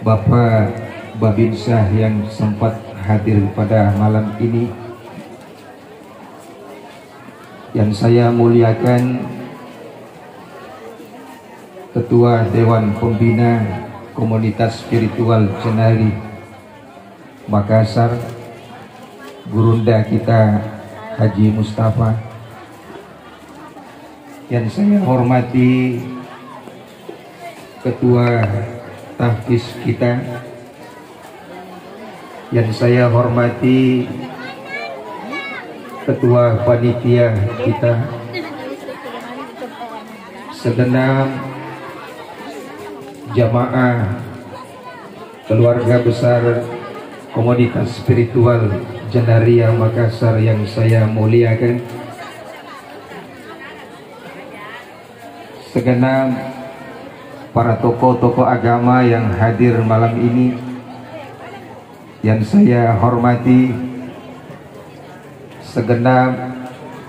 Bapak Babinsyah yang sempat hadir pada malam ini, yang saya muliakan Ketua Dewan Pembina Komunitas Spiritual Jenari Makassar, Gurunda kita Haji Mustafa, yang saya hormati Ketua Tahfiz kita, yang saya hormati Ketua Panitia kita, segenap jamaah keluarga besar Komunitas Spiritual Jenaria Makassar yang saya muliakan, segenap para tokoh-tokoh agama yang hadir malam ini yang saya hormati, segenap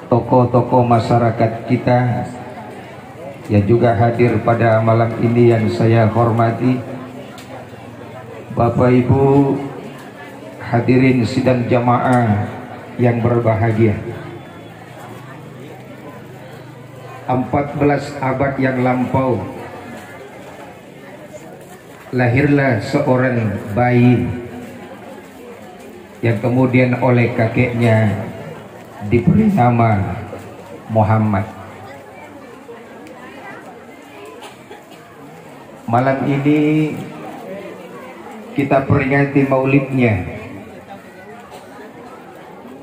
tokoh-tokoh masyarakat kita yang juga hadir pada malam ini yang saya hormati, Bapak Ibu hadirin sidang jamaah yang berbahagia. 14 abad yang lampau lahirlah seorang bayi yang kemudian oleh kakeknya diberi nama Muhammad. Malam ini kita peringati maulidnya.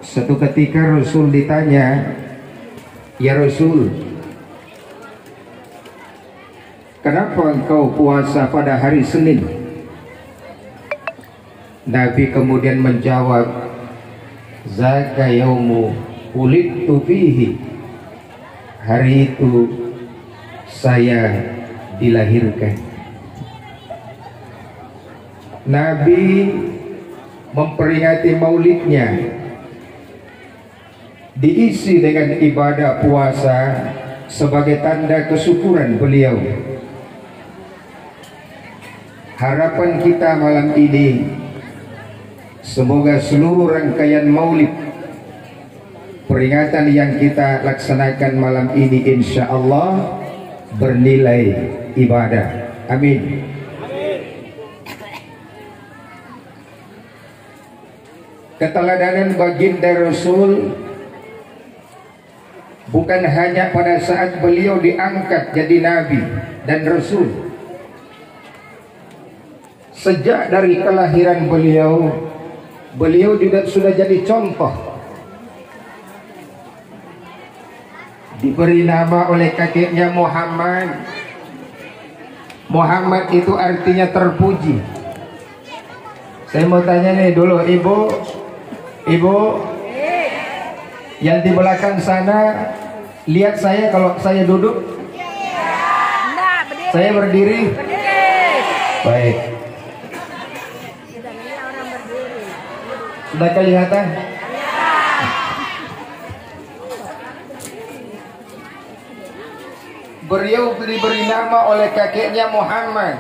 Suatu ketika Rasul ditanya, "Ya Rasul, kenapa engkau puasa pada hari Senin?" Nabi kemudian menjawab, "Zaka yaumu ulidtu fihi." Hari itu saya dilahirkan. Nabi memperingati maulidnya diisi dengan ibadah puasa sebagai tanda kesyukuran beliau. Harapan kita malam ini, semoga seluruh rangkaian maulid peringatan yang kita laksanakan malam ini insya Allah bernilai ibadah. Amin. Keteladanan baginda Rasul bukan hanya pada saat beliau diangkat jadi Nabi dan Rasul. Sejak dari kelahiran beliau juga sudah jadi contoh. Diberi nama oleh kakeknya Muhammad. Muhammad itu artinya terpuji. Saya mau tanya nih dulu, Ibu yang di belakang sana, lihat saya kalau saya duduk. Saya berdiri. Baik. Sudah kelihatan? Beliau diberi nama oleh kakeknya Muhammad.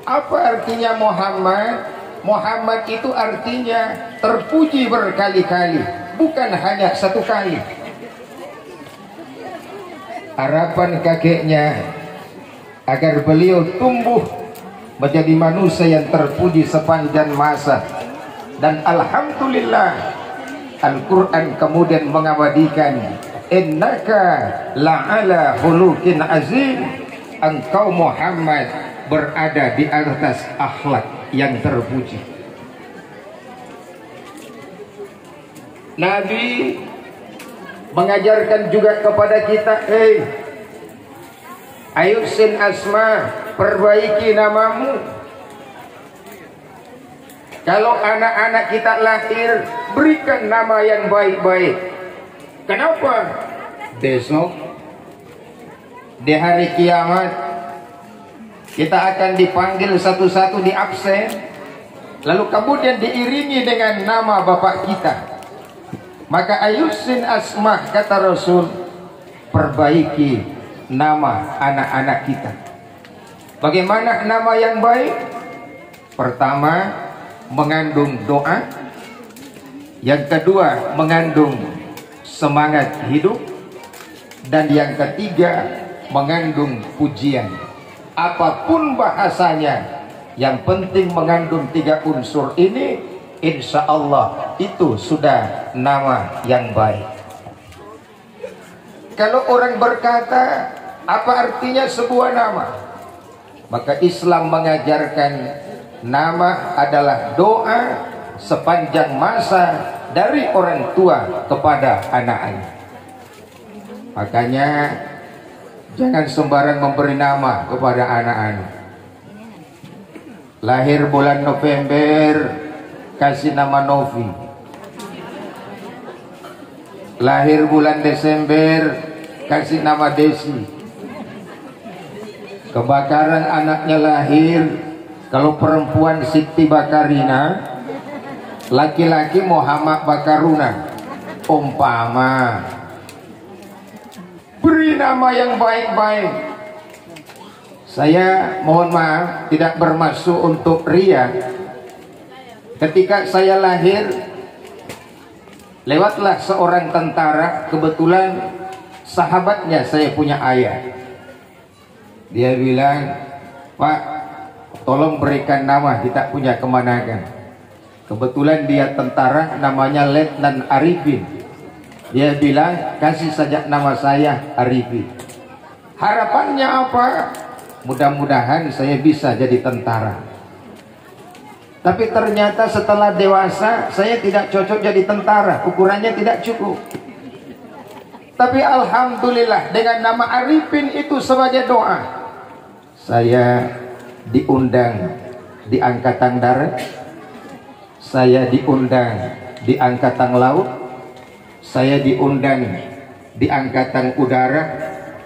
Apa artinya Muhammad? Muhammad itu artinya terpuji berkali-kali, bukan hanya satu kali. Harapan kakeknya agar beliau tumbuh menjadi manusia yang terpuji sepanjang masa. Dan alhamdulillah Al-Quran kemudian mengabadikan, innaka la'ala khuluqin azim, engkau Muhammad berada di atas akhlak yang terpuji. Nabi mengajarkan juga kepada kita, ayo sin asma, perbaiki namamu. Kalau anak-anak kita lahir, berikan nama yang baik-baik. Kenapa? Besok di hari kiamat kita akan dipanggil satu-satu di absen, lalu kemudian diiringi dengan nama bapak kita. Maka ayusin asmah, kata Rasul, perbaiki nama anak-anak kita. Bagaimana nama yang baik? Pertama, mengandung doa. Yang kedua, mengandung semangat hidup. Dan yang ketiga, mengandung pujian. Apapun bahasanya, yang penting mengandung 3 unsur ini, insya Allah itu sudah nama yang baik. Kalau orang berkata, apa artinya sebuah nama? Maka Islam mengajarkan nama adalah doa sepanjang masa dari orang tua kepada anak-anak. Makanya jangan sembarang memberi nama kepada anak-anak. Lahir bulan November, kasih nama Novi. Lahir bulan Desember, kasih nama Desi. Kebakaran anaknya lahir, kalau perempuan Siti Bakarina, laki-laki Muhammad Bakaruna. Umpama beri nama yang baik-baik. Saya mohon maaf, tidak bermaksud untuk ria. Ketika saya lahir, lewatlah seorang tentara, kebetulan sahabatnya saya punya ayah. Dia bilang, Pak, tolong berikan nama, kita punya kemenangan. Kebetulan dia tentara, namanya Letnan Arifin. Dia bilang, kasih saja nama saya Arifin. Harapannya apa? Mudah-mudahan saya bisa jadi tentara. Tapi ternyata setelah dewasa, saya tidak cocok jadi tentara. Ukurannya tidak cukup. Tapi alhamdulillah, dengan nama Arifin itu sebagai doa, saya diundang di Angkatan Darat, saya diundang di Angkatan Laut, saya diundang di Angkatan Udara,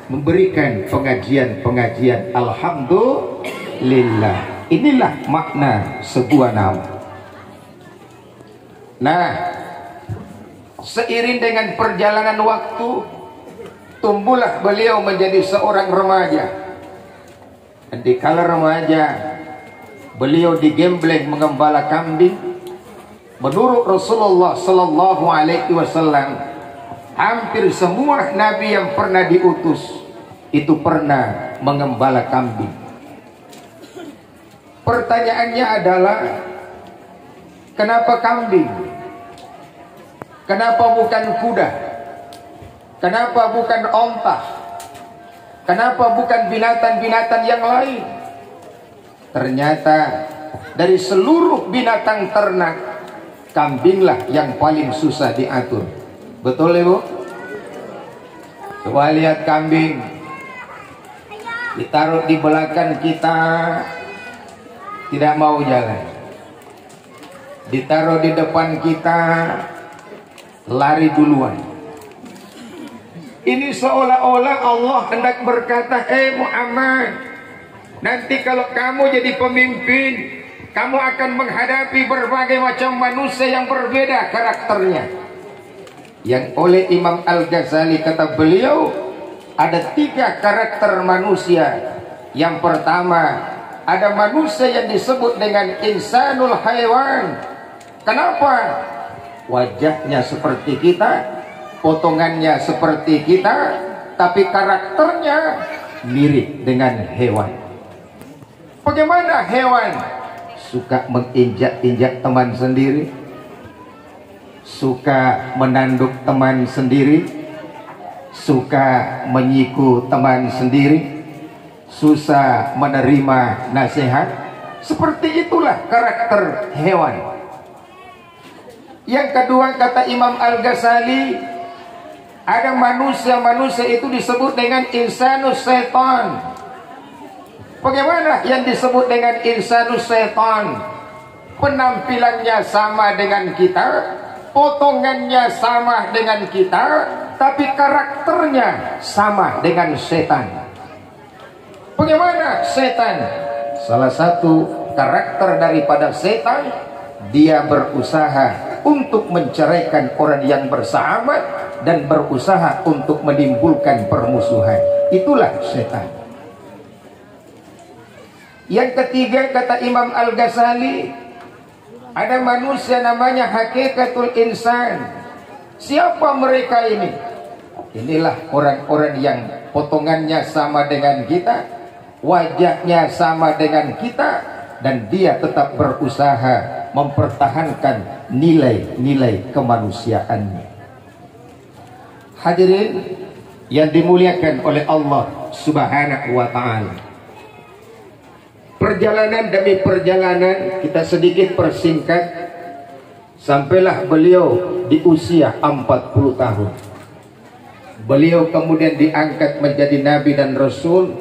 memberikan pengajian-pengajian. Alhamdulillah. Inilah makna sebuah nama. Nah, seiring dengan perjalanan waktu, tumbuhlah beliau menjadi seorang remaja. Di kala remaja, beliau digembleng mengembala kambing. Menurut Rasulullah Sallallahu Alaihi Wasallam, hampir semua nabi yang pernah diutus itu pernah mengembala kambing. Pertanyaannya adalah, kenapa kambing? Kenapa bukan kuda? Kenapa bukan onta? Kenapa bukan binatang-binatang yang lain? Ternyata dari seluruh binatang ternak, kambinglah yang paling susah diatur. Betul, Ibu? Coba lihat kambing, ditaruh di belakang kita, tidak mau jalan. Ditaruh di depan kita, lari duluan. Ini seolah-olah Allah hendak berkata, Muhammad, nanti kalau kamu jadi pemimpin, kamu akan menghadapi berbagai macam manusia yang berbeda karakternya. Yang oleh Imam Al-Ghazali kata beliau, ada 3 karakter manusia. Yang pertama, ada manusia yang disebut dengan insanul haywan. Kenapa? Wajahnya seperti kita, potongannya seperti kita, tapi karakternya mirip dengan hewan. Bagaimana hewan? Suka menginjak-injak teman sendiri, suka menanduk teman sendiri, suka menyiku teman sendiri, susah menerima nasihat. Seperti itulah karakter hewan. Yang kedua, kata Imam Al-Ghazali, ada manusia itu disebut dengan insanus setan. Bagaimana yang disebut dengan insanus setan? Penampilannya sama dengan kita, potongannya sama dengan kita, tapi karakternya sama dengan setan. Bagaimana setan? Salah satu karakter daripada setan, dia berusaha untuk menceraikan orang yang bersahabat dan berusaha untuk menimbulkan permusuhan. Itulah setan. Yang ketiga, kata Imam Al-Ghazali, ada manusia namanya hakikatul insan. Siapa mereka ini? Inilah orang-orang yang potongannya sama dengan kita, wajahnya sama dengan kita, dan dia tetap berusaha mempertahankan nilai-nilai kemanusiaannya. Hadirin yang dimuliakan oleh Allah Subhanahu wa ta'ala, perjalanan demi perjalanan kita sedikit persingkat, sampailah beliau di usia 40 tahun. Beliau kemudian diangkat menjadi Nabi dan Rasul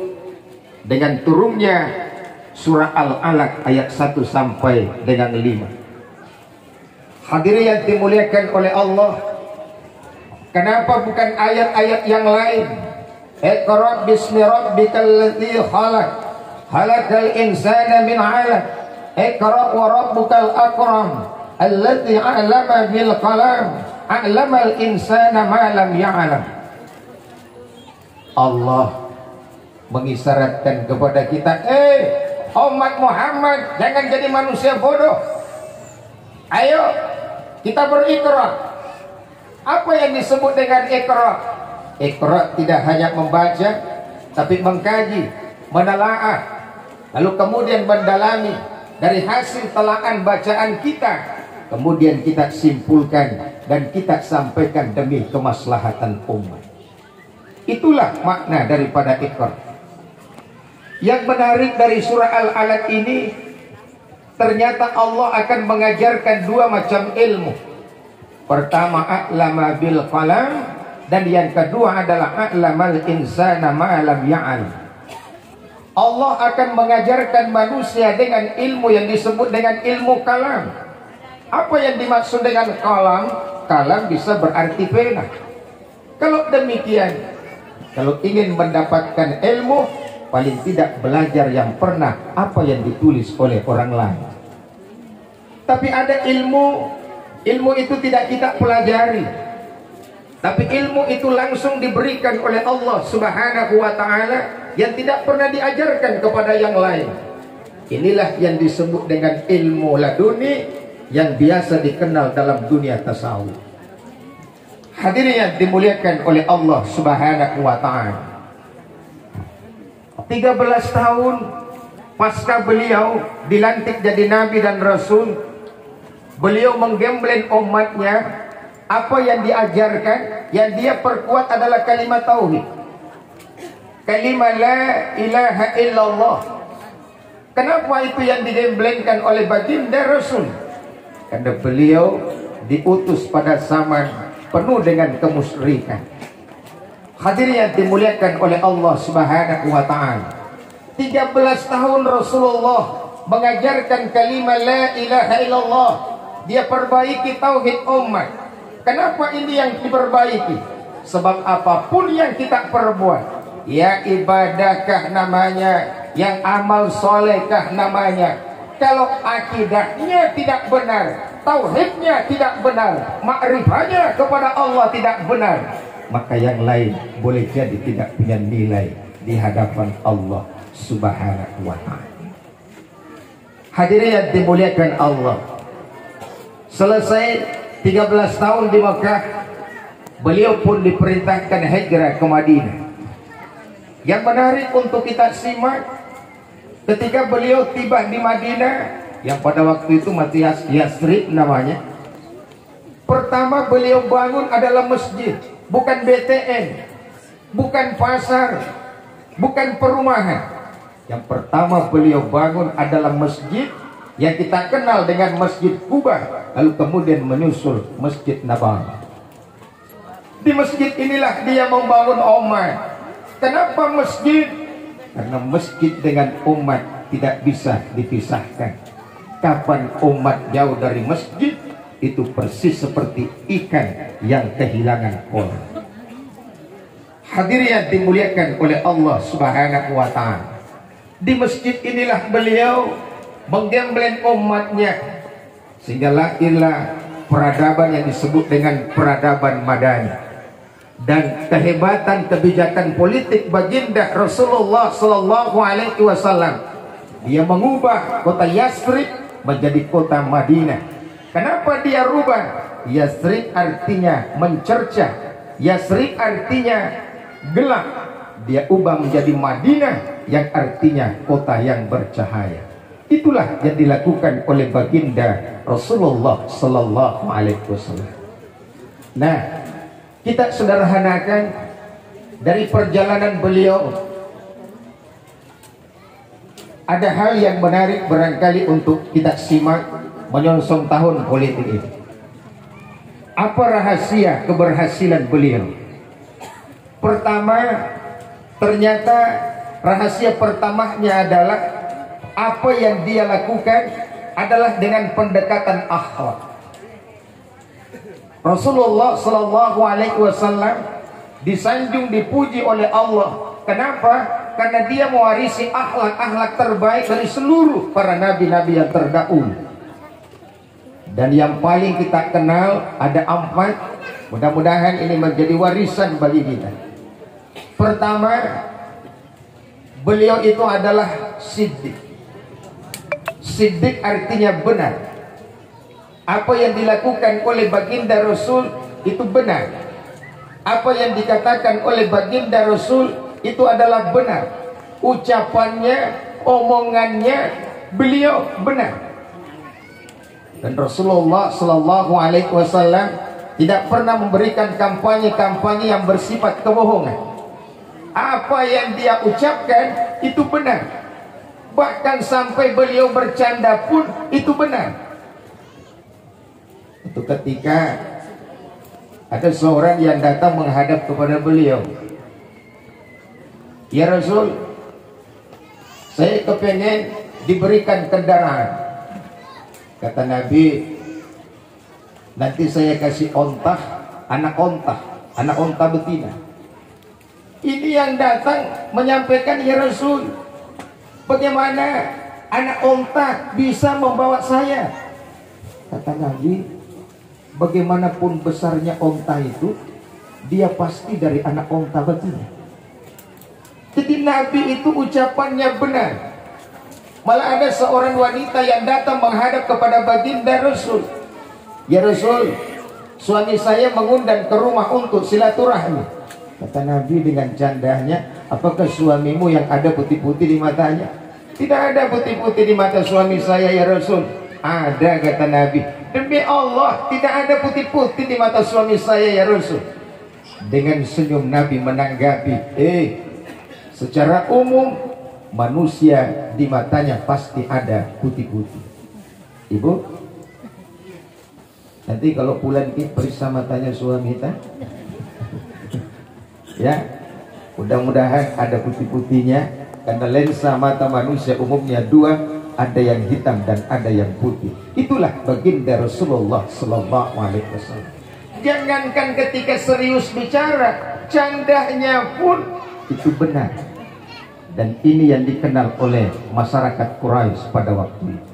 dengan turunnya surah Al-Alaq ayat 1 sampai dengan 5. Hadirin yang dimuliakan oleh Allah, kenapa bukan ayat-ayat yang lain? Iqra bismi rabbikal ladzi khalaq, khalaqal insana min 'alaq, iqra wa rabbukal akram, alladzi 'allama bil qalam, 'allamal insana ma lam ya'lam. Allah mengisyaratkan kepada kita, umat Muhammad, jangan jadi manusia bodoh. Ayo kita berikra. Apa yang disebut dengan ikra? Ikra tidak hanya membaca, tapi mengkaji, menelaah, lalu kemudian mendalami dari hasil telaan bacaan kita, kemudian kita simpulkan dan kita sampaikan demi kemaslahatan umat. Itulah makna daripada ikra. Yang menarik dari surah Al-Alaq ini, ternyata Allah akan mengajarkan dua macam ilmu. Pertama, a'lama bil qalam, dan yang kedua adalah a'lamal insana ma lam ya'lam. Allah akan mengajarkan manusia dengan ilmu yang disebut dengan ilmu kalam. Apa yang dimaksud dengan kalam? Kalam bisa berarti pena. Kalau demikian, kalau ingin mendapatkan ilmu, paling tidak belajar yang pernah apa yang ditulis oleh orang lain. Tapi ada ilmu itu tidak kita pelajari, tapi ilmu itu langsung diberikan oleh Allah Subhanahu wa ta'ala yang tidak pernah diajarkan kepada yang lain. Inilah yang disebut dengan ilmu laduni, yang biasa dikenal dalam dunia tasawuf. Hadirin yang dimuliakan oleh Allah Subhanahu wa ta'ala, 13 tahun pasca beliau dilantik jadi Nabi dan Rasul, beliau menggembleng umatnya. Apa yang diajarkan, yang dia perkuat adalah kalimat tauhid, kalimat la ilaha illallah. Kenapa itu yang digemblengkan oleh baginda Rasul? Karena beliau diutus pada zaman penuh dengan kemusyrikan. Hadirin yang dimuliakan oleh Allah Subhanahu wa ta'ala, 13 tahun Rasulullah mengajarkan kalimat la ilaha illallah. Dia perbaiki tauhid umat. Kenapa ini yang diperbaiki? Sebab apapun yang kita perbuat, ya ibadahkah namanya, yang amal solehkah namanya, kalau akidahnya tidak benar, tauhidnya tidak benar, ma'rifatnya kepada Allah tidak benar, maka yang lain boleh jadi tidak punya nilai di hadapan Allah Subhanahu wa ta'ala. Hadirin yang dimuliakan Allah, selesai 13 tahun di Makkah, beliau pun diperintahkan hijrah ke Madinah. Yang menarik untuk kita simak, ketika beliau tiba di Madinah, yang pada waktu itu masih Yasrib namanya, pertama beliau bangun adalah masjid, bukan BTN, bukan pasar, bukan perumahan. Yang pertama beliau bangun adalah masjid yang kita kenal dengan Masjid Kuba, lalu kemudian menyusul Masjid Nabawi. Di masjid inilah dia membangun umat. Kenapa masjid? Karena masjid dengan umat tidak bisa dipisahkan. Kapan umat jauh dari masjid, itu persis seperti ikan yang kehilangan kolam. Hadirin yang dimuliakan oleh Allah Subhanahu wa ta'ala, di masjid inilah beliau menggembleng umatnya, sehingga lahirlah peradaban yang disebut dengan peradaban Madani. Dan kehebatan kebijakan politik baginda Rasulullah Sallallahu Alaihi Wasallam Dia mengubah kota Yasrib menjadi kota Madinah. Kenapa dia rubah? Yasrib artinya mencerca, Yasrib artinya gelap. Dia ubah menjadi Madinah yang artinya kota yang bercahaya. Itulah yang dilakukan oleh baginda Rasulullah Sallallahu Alaihi Wasallam. Nah, kita sederhanakan dari perjalanan beliau. Ada hal yang menarik barangkali untuk kita simak menyongsong tahun politik ini. Apa rahasia keberhasilan beliau? Pertama, ternyata rahasia pertamanya adalah apa yang dia lakukan adalah dengan pendekatan akhlak. Rasulullah Sallallahu Alaihi Wasallam disanjung, dipuji oleh Allah. Kenapa? Karena dia mewarisi akhlak-akhlak terbaik dari seluruh para nabi-nabi yang terdahulu. Dan yang paling kita kenal ada 4. Mudah-mudahan ini menjadi warisan bagi kita. Pertama, beliau itu adalah siddiq. Siddiq artinya benar. Apa yang dilakukan oleh baginda Rasul itu benar. Apa yang dikatakan oleh baginda Rasul itu adalah benar. Ucapannya, omongannya, beliau benar. Dan Rasulullah Sallallahu Alaihi Wasallam tidak pernah memberikan kampanye-kampanye yang bersifat kebohongan. Apa yang dia ucapkan itu benar. Bahkan sampai beliau bercanda pun itu benar. Itu ketika ada seorang yang datang menghadap kepada beliau. Ya Rasul, saya kepengen diberikan kendaraan. Kata Nabi, nanti saya kasih anak onta betina. Ini yang datang menyampaikan, ya Rasul, bagaimana anak onta bisa membawa saya? Kata Nabi, bagaimanapun besarnya onta itu, dia pasti dari anak onta betina. Jadi Nabi itu ucapannya benar. Malah ada seorang wanita yang datang menghadap kepada baginda Rasul. Ya Rasul, suami saya mengundang ke rumah untuk silaturahmi. Kata Nabi dengan candanya, apakah suamimu yang ada putih-putih di matanya? Tidak ada putih-putih di mata suami saya ya Rasul. Ada, kata Nabi. Demi Allah, tidak ada putih-putih di mata suami saya ya Rasul. Dengan senyum Nabi menanggapi, secara umum manusia di matanya pasti ada putih-putih. Ibu, nanti kalau pulang ini periksa matanya suami kita. Ya, mudah-mudahan ada putih-putihnya. Karena lensa mata manusia umumnya 2, ada yang hitam dan ada yang putih. Itulah baginda Rasulullah Sallallahu Alaihi Wasallam. Jangankan ketika serius bicara, candanya pun itu benar. Dan ini yang dikenal oleh masyarakat Quraisy pada waktu itu.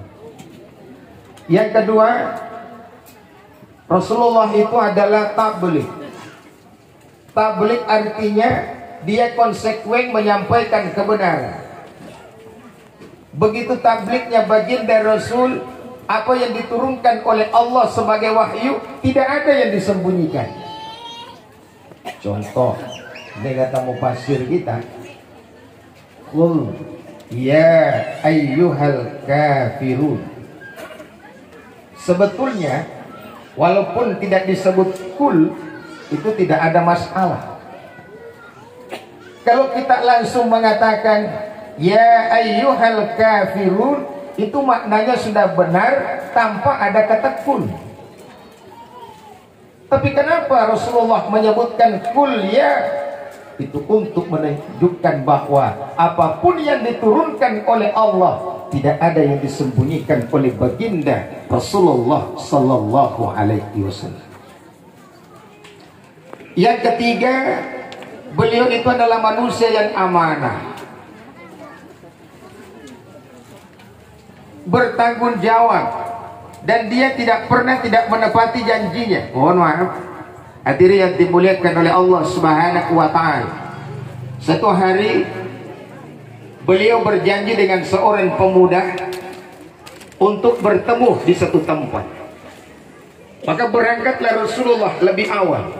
Yang kedua, Rasulullah itu adalah tabligh. Tabligh artinya dia konsekuen menyampaikan kebenaran. Begitu tablighnya baginda Rasul, apa yang diturunkan oleh Allah sebagai wahyu tidak ada yang disembunyikan. Contoh, ini kata mufasir kita, qul ya ayyuhal kafirun. Sebetulnya walaupun tidak disebut kul, itu tidak ada masalah. Kalau kita langsung mengatakan ya ayyuhal kafirun, itu maknanya sudah benar tanpa ada kata kul. Tapi kenapa Rasulullah menyebutkan kul ya? Itu untuk menunjukkan bahwa apapun yang diturunkan oleh Allah tidak ada yang disembunyikan oleh baginda Rasulullah Sallallahu Alaihi Wasallam. Yang ketiga, beliau itu adalah manusia yang amanah, bertanggung jawab, dan dia tidak pernah tidak menepati janjinya. Mohon maaf, hadirin yang dimuliakan oleh Allah Subhanahu wa Ta'ala. Satu hari beliau berjanji dengan seorang pemuda untuk bertemu di satu tempat. Maka berangkatlah Rasulullah lebih awal.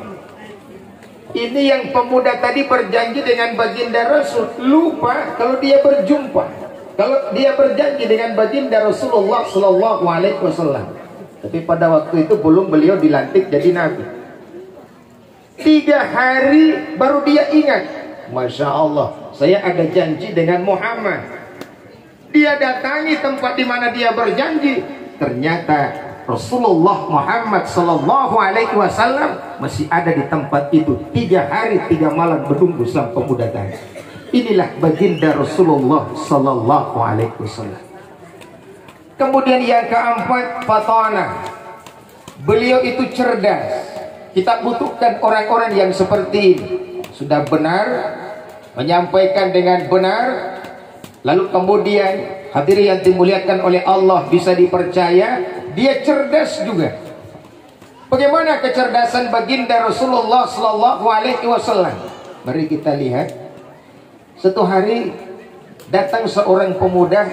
Ini yang pemuda tadi berjanji dengan baginda Rasul, lupa kalau dia berjumpa, kalau dia berjanji dengan baginda Rasulullah Sallallahu Alaihi Wasallam. Tapi pada waktu itu belum beliau dilantik jadi nabi. 3 hari baru dia ingat, Masya Allah, saya ada janji dengan Muhammad. Dia datangi tempat di mana dia berjanji. Ternyata Rasulullah Muhammad Sallallahu Alaihi Wasallam masih ada di tempat itu. 3 hari 3 malam menunggu sang pemuda tadi. Inilah baginda Rasulullah Sallallahu Alaihi Wasallam. Kemudian yang keempat, fatana. Beliau itu cerdas. Kita butuhkan orang-orang yang seperti ini. Sudah benar, menyampaikan dengan benar, lalu kemudian hadirin yang dimuliakan oleh Allah, bisa dipercaya, dia cerdas juga. Bagaimana kecerdasan baginda Rasulullah Sallallahu Alaihi Wasallam? Mari kita lihat. Satu hari datang seorang pemuda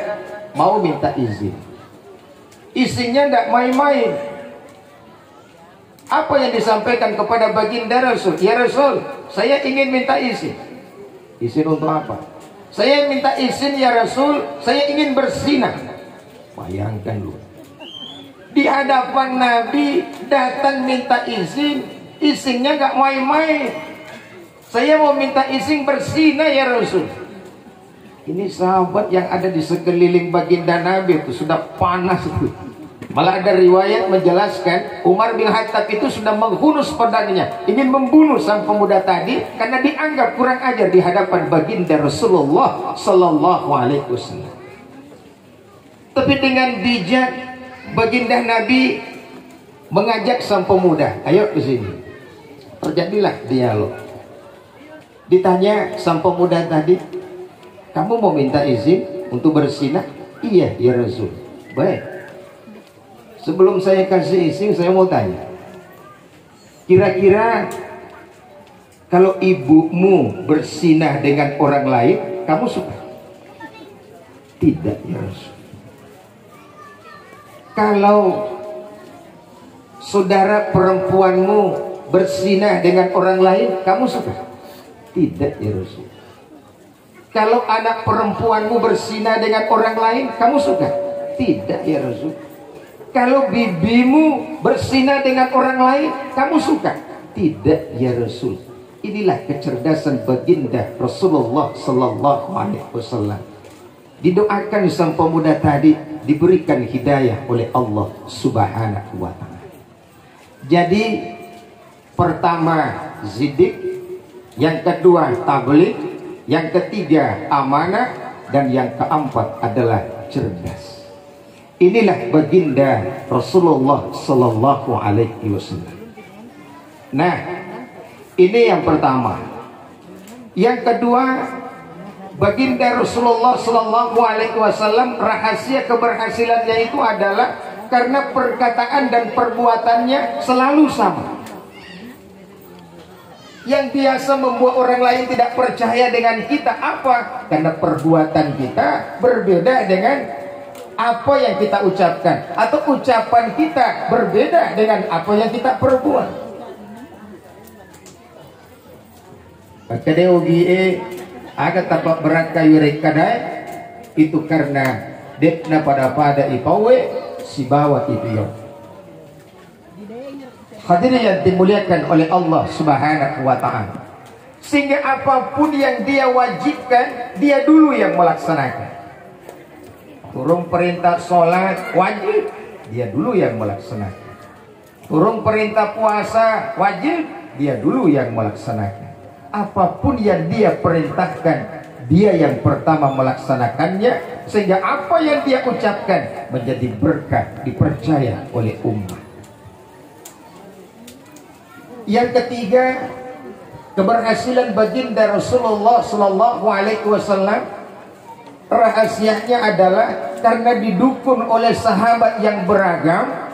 mau minta izin. Isinya tidak main-main. Apa yang disampaikan kepada baginda Rasul? Ya Rasul, saya ingin minta izin. Izin untuk apa? Saya minta izin ya Rasul, saya ingin berzinah. Bayangkan lu, di hadapan Nabi datang minta izin, izinnya gak main-main. Saya mau minta izin berzinah ya Rasul. Ini sahabat yang ada di sekeliling baginda Nabi itu sudah panas itu. Malah ada riwayat menjelaskan Umar bin Khattab itu sudah menghunus pedangnya, ingin membunuh sang pemuda tadi karena dianggap kurang ajar di hadapan baginda Rasulullah Sallallahu Alaihi Wasallam. Tapi dengan bijak baginda Nabi mengajak sang pemuda, ayo ke sini. Terjadilah dialog. Ditanya sang pemuda tadi, kamu mau minta izin untuk berzinah? Iya ya Rasul. Baik. Sebelum saya kasih izin, saya mau tanya, kira-kira kalau ibumu berzinah dengan orang lain, kamu suka? Tidak ya Rasul. Kalau saudara perempuanmu berzinah dengan orang lain, kamu suka? Tidak ya Rasul. Kalau anak perempuanmu berzinah dengan orang lain, kamu suka? Tidak ya Rasul. Kalau bibimu berzinah dengan orang lain, kamu suka? Tidak ya Rasul. Inilah kecerdasan baginda Rasulullah Sallallahu Alaihi Wasallam. Didoakan sang pemuda tadi diberikan hidayah oleh Allah Subhanahu wa Ta'ala. Jadi pertama zidik, yang kedua tabligh, yang ketiga amanah, dan yang keempat adalah cerdas. Inilah baginda Rasulullah Sallallahu Alaihi Wasallam. Nah, ini yang pertama. Yang kedua, baginda Rasulullah Sallallahu Alaihi Wasallam, rahasia keberhasilannya itu adalah karena perkataan dan perbuatannya selalu sama. Yang biasa membuat orang lain tidak percaya dengan kita apa? Karena perbuatan kita berbeda dengan apa yang kita ucapkan, atau ucapan kita berbeda dengan apa yang kita perbuat. Kadeugie agak tapak berat kayu rekadai itu karena dekna pada ipawe si bawa itu. Hadirin yang dimuliakan oleh Allah Subhanahu wa Ta'ala. Sehingga apapun yang dia wajibkan, dia dulu yang melaksanakan. Turun perintah sholat wajib, dia dulu yang melaksanakan. Turun perintah puasa wajib, dia dulu yang melaksanakan. Apapun yang dia perintahkan, dia yang pertama melaksanakannya. Sehingga apa yang dia ucapkan menjadi berkah, dipercaya oleh umat. Yang ketiga, keberhasilan baginda Rasulullah Sallallahu Alaihi Wasallam, rahasianya adalah karena didukung oleh sahabat yang beragam,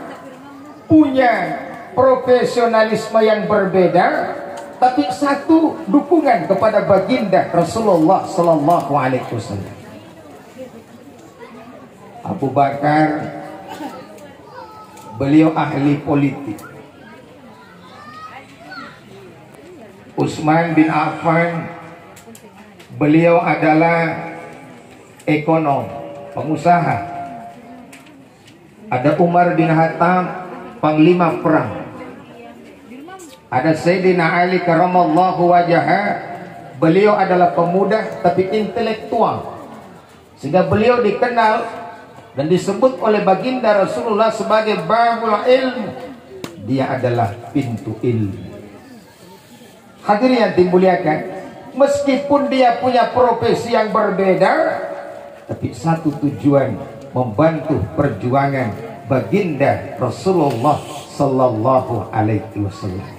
punya profesionalisme yang berbeda, tapi satu dukungan kepada baginda Rasulullah Sallallahu Alaihi Wasallam. Abu Bakar, beliau ahli politik. Utsman bin Affan, beliau adalah ekonom, pengusaha. Ada Umar bin Khattab, panglima perang. Ada Sayyidina Ali karamallahu wajhahu, beliau adalah pemuda tapi intelektual, sehingga beliau dikenal dan disebut oleh baginda Rasulullah sebagai babul ilmu. Dia adalah pintu ilmu. Hadirin yang dimuliakan, meskipun dia punya profesi yang berbeda, tapi satu tujuan, membantu perjuangan baginda Rasulullah sallallahu alaihi wasallam.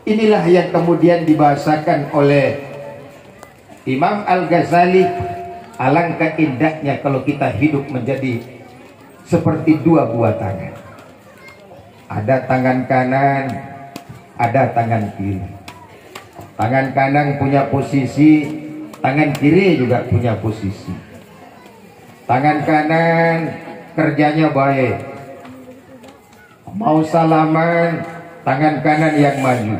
Inilah yang kemudian dibahasakan oleh Imam Al-Ghazali. Alangkah indahnya kalau kita hidup menjadi seperti dua buah tangan. Ada tangan kanan, ada tangan kiri. Tangan kanan punya posisi, tangan kiri juga punya posisi. Tangan kanan kerjanya baik, mau salaman tangan kanan yang maju,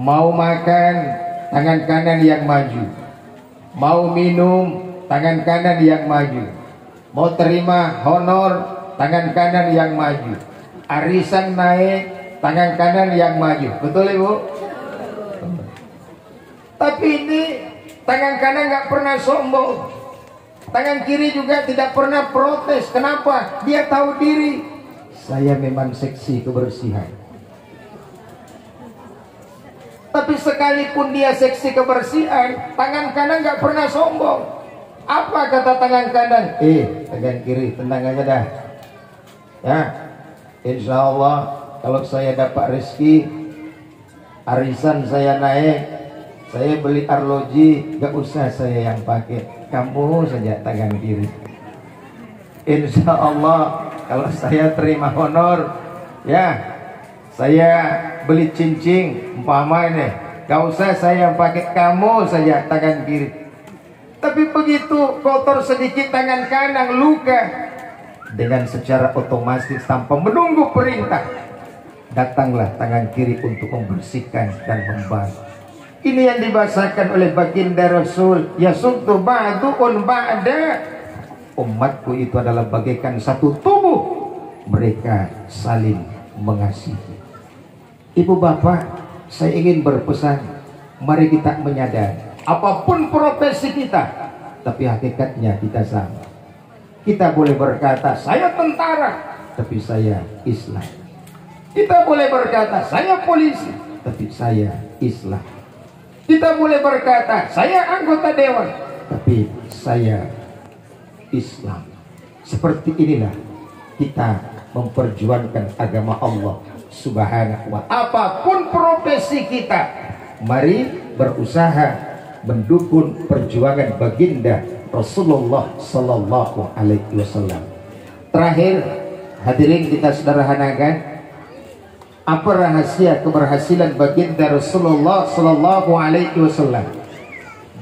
mau makan tangan kanan yang maju, mau minum tangan kanan yang maju, mau terima honor tangan kanan yang maju, arisan naik tangan kanan yang maju. Betul Ibu? Tapi ini tangan kanan nggak pernah sombong, tangan kiri juga tidak pernah protes. Kenapa? Dia tahu diri, saya memang seksi kebersihan. Tapi sekalipun dia seksi kebersihan, tangan kanan nggak pernah sombong. Apa kata tangan kanan? Tangan kiri tenang aja dah. Ya, insya Allah kalau saya dapat rezeki, arisan saya naik, saya beli arloji, gak usah saya yang pakai, kamu saja tangan kiri. Insya Allah kalau saya terima honor, ya saya beli cincin umpama ini, gak usah saya yang pakai, kamu saja tangan kiri. Tapi begitu kotor sedikit tangan kanan, luka, dengan secara otomatis tanpa menunggu perintah, datanglah tangan kiri untuk membersihkan dan membantu. Ini yang dibahasakan oleh baginda Rasul, yasuddu ba'duun ba'da. Umatku itu adalah bagaikan satu tubuh, mereka saling mengasihi. Ibu bapak, saya ingin berpesan, mari kita menyadari, apapun profesi kita, tapi hakikatnya kita sama. Kita boleh berkata, saya tentara, tapi saya Islam. Kita boleh berkata, saya polisi, tapi saya Islam. Kita boleh berkata, saya anggota dewan, tapi saya Islam. Seperti inilah kita memperjuangkan agama Allah Subhanahu wa ta'ala. Apapun profesi kita, mari berusaha mendukung perjuangan baginda Rasulullah sallallahu alaihi wasallam. Terakhir, hadirin kita sederhanakan, apa rahasia keberhasilan baginda Rasulullah sallallahu alaihi wasallam?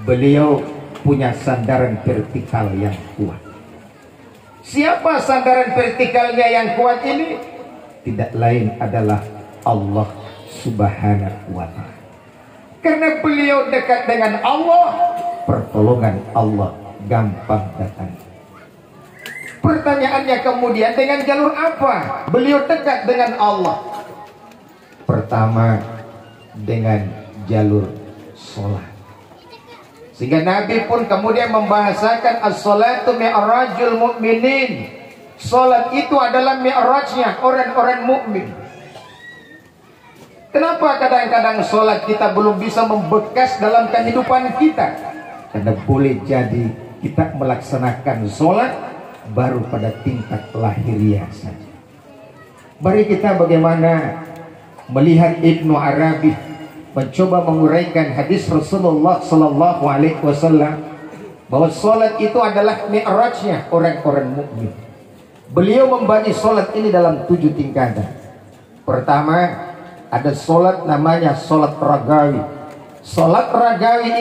Beliau punya sandaran vertikal yang kuat. Siapa sandaran vertikalnya yang kuat ini? Tidak lain adalah Allah Subhanahu wa ta'ala. Karena beliau dekat dengan Allah, pertolongan Allah gampang datang. Pertanyaannya kemudian, dengan jalur apa beliau dekat dengan Allah? Pertama, dengan jalur sholat. Sehingga Nabi pun kemudian membahasakan as-salatu mi'rajul mu'minin. Sholat itu adalah mi'rajnya orang-orang mukmin. Kenapa kadang-kadang sholat kita belum bisa membekas dalam kehidupan kita? Karena boleh jadi kita melaksanakan sholat baru pada tingkat lahiriah saja. Mari kita bagaimana melihat Ibnu Arabi mencoba menguraikan hadis Rasulullah sallallahu alaihi wasallam bahwa salat itu adalah mi'rajnya orang-orang mukmin. Beliau membagi salat ini dalam 7 tingkatan. Pertama, ada salat namanya salat ragawi. Salat ragawi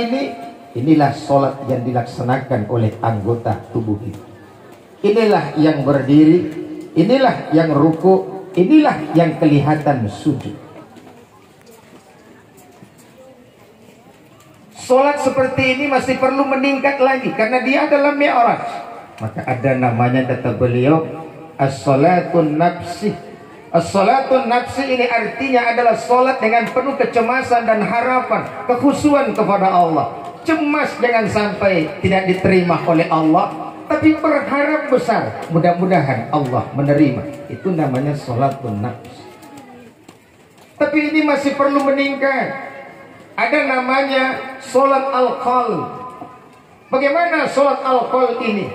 inilah salat yang dilaksanakan oleh anggota tubuh kita. inilah yang berdiri, inilah yang ruku, inilah yang kelihatan sujud. Solat seperti ini masih perlu meningkat lagi karena dia adalah mi'raj. Maka ada namanya, kata beliau, as-salatun nafsi. As-salatun nafsi ini artinya adalah solat dengan penuh kecemasan dan harapan, kekhusyuan kepada Allah. Cemas jangan sampai tidak diterima oleh Allah, tapi berharap besar, mudah-mudahan Allah menerima. Itu namanya salatun nafs. Tapi ini masih perlu meningkat. Ada namanya salat al-qalb. Bagaimana salat al-qalb ini?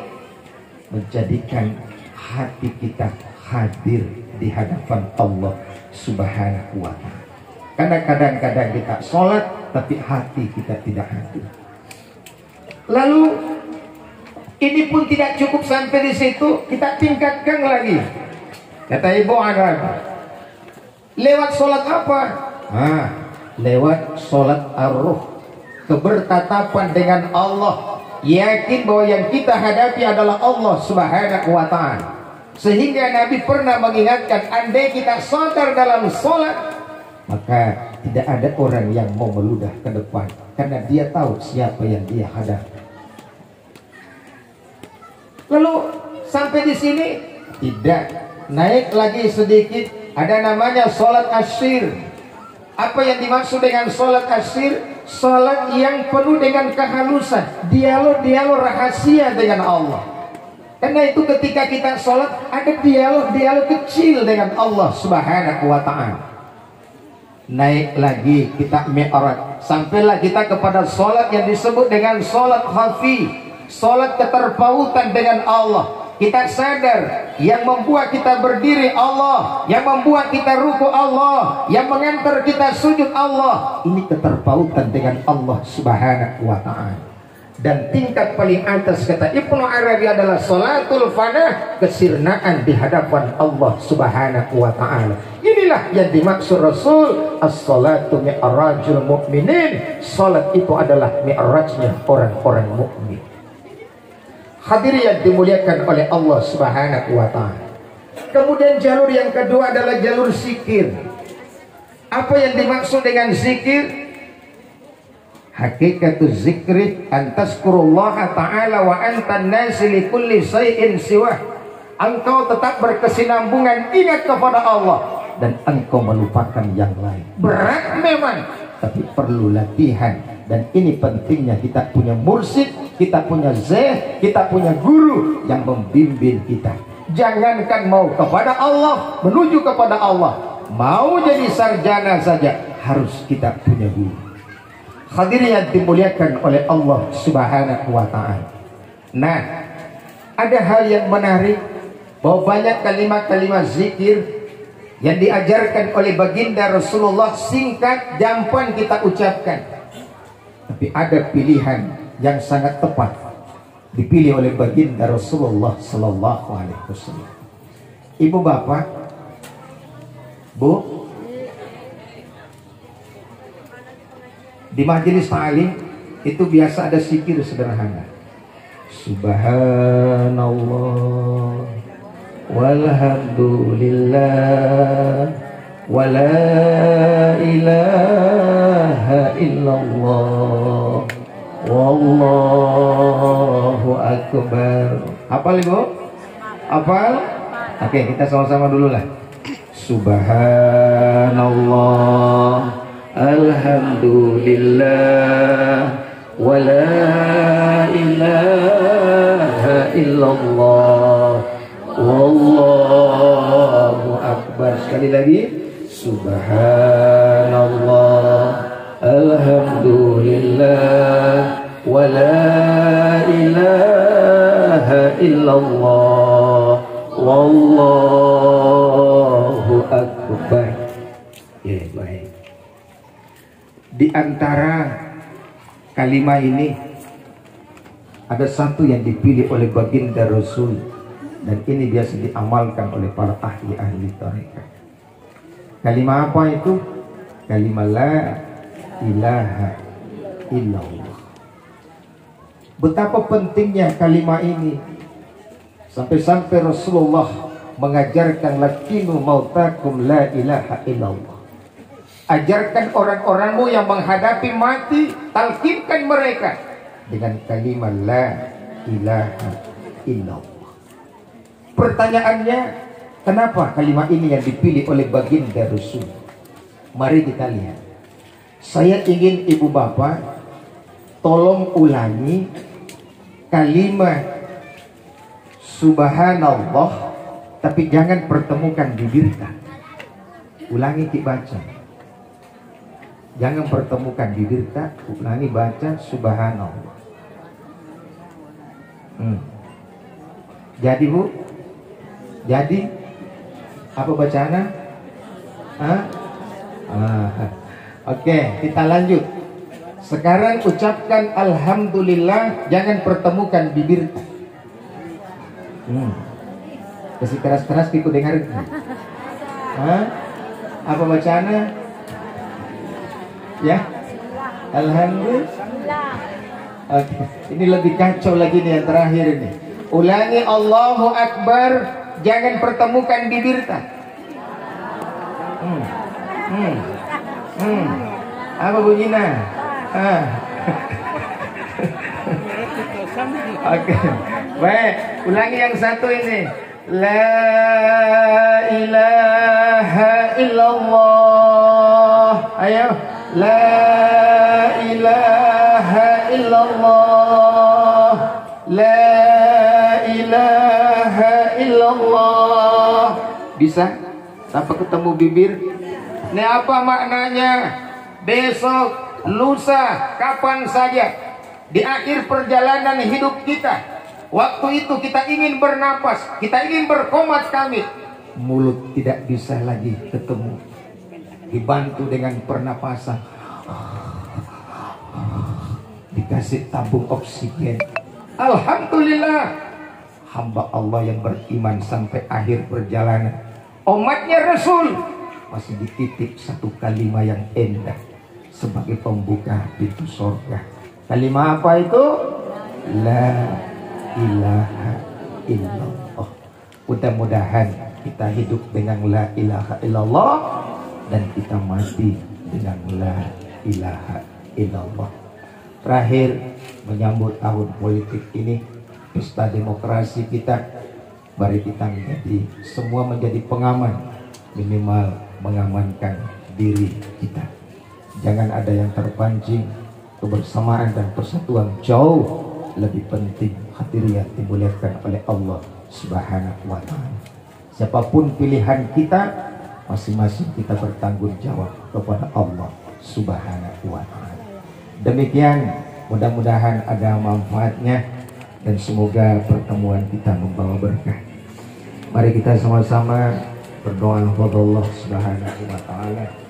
Menjadikan hati kita hadir di hadapan Allah Subhanahu wa ta'ala. Karena kadang-kadang kita sholat tapi hati kita tidak hadir. Lalu ini pun tidak cukup sampai di situ, kita tingkatkan lagi. Kata Ibu Arab, lewat sholat apa? Lewat sholat ar-ruh, kebertatapan dengan Allah, yakin bahwa yang kita hadapi adalah Allah Subhanahu wa ta'ala. Sehingga Nabi pernah mengingatkan, andai kita sadar dalam sholat, maka tidak ada orang yang mau meludah ke depan, karena dia tahu siapa yang dia hadapi. Lalu sampai di sini tidak, naik lagi sedikit, ada namanya sholat asyir. Apa yang dimaksud dengan sholat asyir? Sholat yang penuh dengan kehalusan, dialog-dialog rahasia dengan Allah. Karena itu ketika kita sholat ada dialog-dialog kecil dengan Allah Subhanahu wa ta'ala. Naik lagi kita mi'raj, sampailah kita kepada sholat yang disebut dengan sholat khafi, sholat keterpautan dengan Allah. Kita sadar yang membuat kita berdiri Allah, yang membuat kita ruku Allah, yang mengantar kita sujud Allah. Ini keterpautan dengan Allah Subhanahu wa ta'ala. Dan tingkat paling atas, kata Ibnu Arabi, adalah sholatul fanah, kesirnaan di hadapan Allah Subhanahu wa ta'ala. Inilah yang dimaksud Rasul, as-sholatu mi'rajul mu'minin. Sholat itu adalah mi'rajnya orang-orang mukmin. Hadirin yang dimuliakan oleh Allah Subhanahu wa ta'ala. Kemudian jalur yang kedua adalah jalur zikir. Apa yang dimaksud dengan zikir? Hakikatu zikri antazkurullaha ta'ala wa antan nasi li kulli syai'in siwah. Engkau tetap berkesinambungan ingat kepada Allah dan engkau melupakan yang lain. Berat memang, tapi perlu latihan. Dan ini pentingnya kita punya mursyid, kita punya zeh, kita punya guru yang membimbing kita. Jangankan mau kepada Allah, menuju kepada Allah, mau jadi sarjana saja harus kita punya guru. Hadirin yang dimuliakan oleh Allah Subhanahu wa ta'ala. Nah, ada hal yang menarik, bahwa banyak kalimat-kalimat zikir yang diajarkan oleh baginda Rasulullah, singkat, gampang kita ucapkan. Tapi ada pilihan yang sangat tepat dipilih oleh baginda Rasulullah sallallahu alaihi wasallam. Ibu bapak, Bu, di majelis ta'lim itu biasa ada zikir sederhana. Subhanallah walhamdulillah wala ilaha illallah wallahu akbar. Hafal Ibu? Hafal? Oke, kita sama-sama dulu lah. Subhanallah alhamdulillah wala ilaha illallah wallahu akbar. Sekali lagi, subhanallah alhamdulillah wala ilaha illallah wallahu akbar. Ya, baik. Di antara kalimat ini ada satu yang dipilih oleh baginda Rasul, dan ini biasa diamalkan oleh para ahli tarekat. Kalimat apa itu? Kalimat la ilaha illallah. Betapa pentingnya kalimat ini. Sampai-sampai Rasulullah mengajarkan lakinu mautakum la ilaha illallah. Ajarkan orang-orangmu yang menghadapi mati, talkinkan mereka dengan kalimat la ilaha illallah. Pertanyaannya, kenapa kalimat ini yang dipilih oleh baginda Rasul? Mari kita lihat. Saya ingin ibu bapak tolong ulangi kalimat subhanallah, tapi jangan pertemukan bibirnya. Ulangi baca. Jangan pertemukan bibirnya, ulangi baca subhanallah. Jadi Bu? Jadi apa bacana? Oke, kita lanjut. Sekarang ucapkan alhamdulillah, jangan pertemukan bibir. Kasih keras-keras ikut dengar. Apa bacana? Ya? Alhamdulillah. Oke, ini lebih kacau lagi nih yang terakhir ini. Ulangi Allahu Akbar, jangan pertemukan bibir. Apa bunyinya? Oke, baik. Ulangi yang satu ini. La ilaha illallah. Ayo. La ilaha illallah. La ilaha illallah. Bisa? Tanpa ketemu bibir? Ini apa maknanya? Besok, lusa, kapan saja di akhir perjalanan hidup kita, waktu itu kita ingin bernapas, kita ingin berkomat kami, mulut tidak bisa lagi ketemu, dibantu dengan pernapasan, dikasih tabung oksigen. Alhamdulillah, hamba Allah yang beriman sampai akhir perjalanan, umatnya Rasul masih dititip satu kalimat yang indah sebagai pembuka pintu surga. Kalimat apa itu? La ilaha illallah. Mudah-mudahan kita hidup dengan la ilaha illallah dan kita mati dengan la ilaha illallah. Terakhir, menyambut tahun politik ini, pesta demokrasi kita, mari kita semua menjadi pengaman, minimal mengamankan diri kita. Jangan ada yang terpancing. Kebersamaan dan persatuan jauh lebih penting. Hadirin yang dimuliakan oleh Allah Subhanahu wa ta'ala. Siapapun pilihan kita, masing-masing kita bertanggung jawab kepada Allah Subhanahu wa ta'ala. Demikian, mudah-mudahan ada manfaatnya dan semoga pertemuan kita membawa berkah. Mari kita sama-sama berdoa kepada Allah Subhanahu wa ta'ala.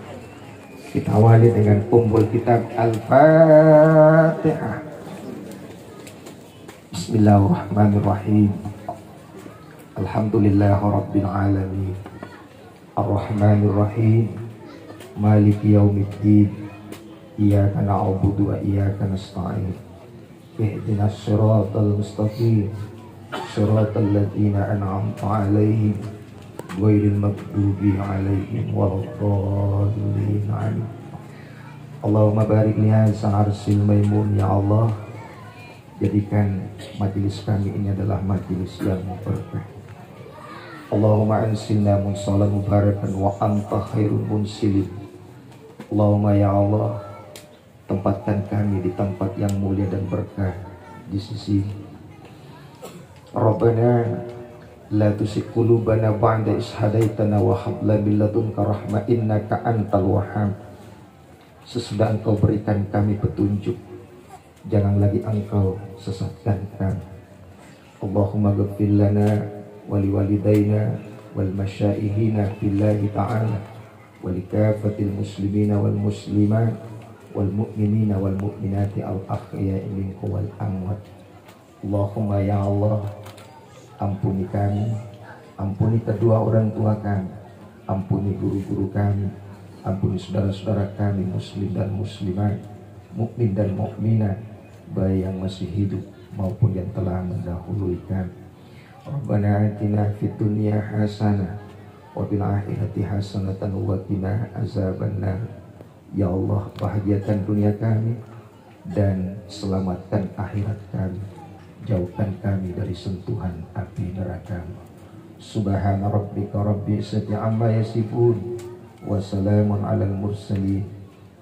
Kita awali dengan ummul kitab Al-Fatihah. Bismillahirrahmanirrahim. Alhamdulillahirabbil alamin. Arrahmanirrahim. Maliki yaumiddin. Iyyaka na'budu wa iyyaka nasta'in. Ihdinas siratal mustaqim. Siratal ladzina an'amta 'alaihim ghairil maghdubi 'alaihim waladdallin. Allahumma barik li hadza arsil maimun, ya Allah, jadikan majelis kami ini adalah majelis yang berkah. Allahumma ansilna munsalan mubarakan wa anta khairul munsilin. Allahumma ya Allah, tempatkan kami di tempat yang mulia dan berkah di sisi. Rabbana la tuzigh qulubana ba'da idh hadaitana wa hab lana min ladunka rahmah innaka antal wahhab. Sesudah Engkau berikan kami petunjuk, jangan lagi Engkau sesatkan kami. Allahumma ghfir lana wa liwalidayna wal masyaihina billahi ta'ala wa likafatil muslimina wal muslimat wal mu'minina wal mu'minati al ahya'i minkum wal amwat. Allahumma ya Allah, ampuni kami, ampuni kedua orang tua kami, ampuni guru-guru kami, ampuni saudara-saudara kami muslim dan muslimat, mukmin dan mukminat, baik yang masih hidup maupun yang telah mendahului kami. Rabbana atina fid dunya hasanah wa fil akhirati hasanatan wa qina azabannar. Ya Allah, bahagiakan dunia kami dan selamatkan akhirat kami. Jauhkan kami dari sentuhan api neraka. Subhana rabbika rabbil izzati amma yasifun wa salamun alal mursalin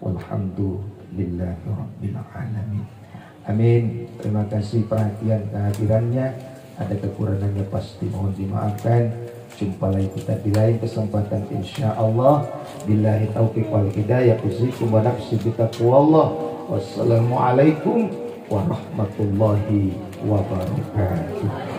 walhamdulillahi rabbil alamin. Amin. Terima kasih perhatian kehadirannya. Ada kekurangannya pasti mohon dimaafkan. Jumpa lagi kita di lain kesempatan insyaallah. Billahi taufiq wal hidayah. Usikum wa nafsi bitaqwallah. Wassalamualaikum warahmatullahi wabarakatuh.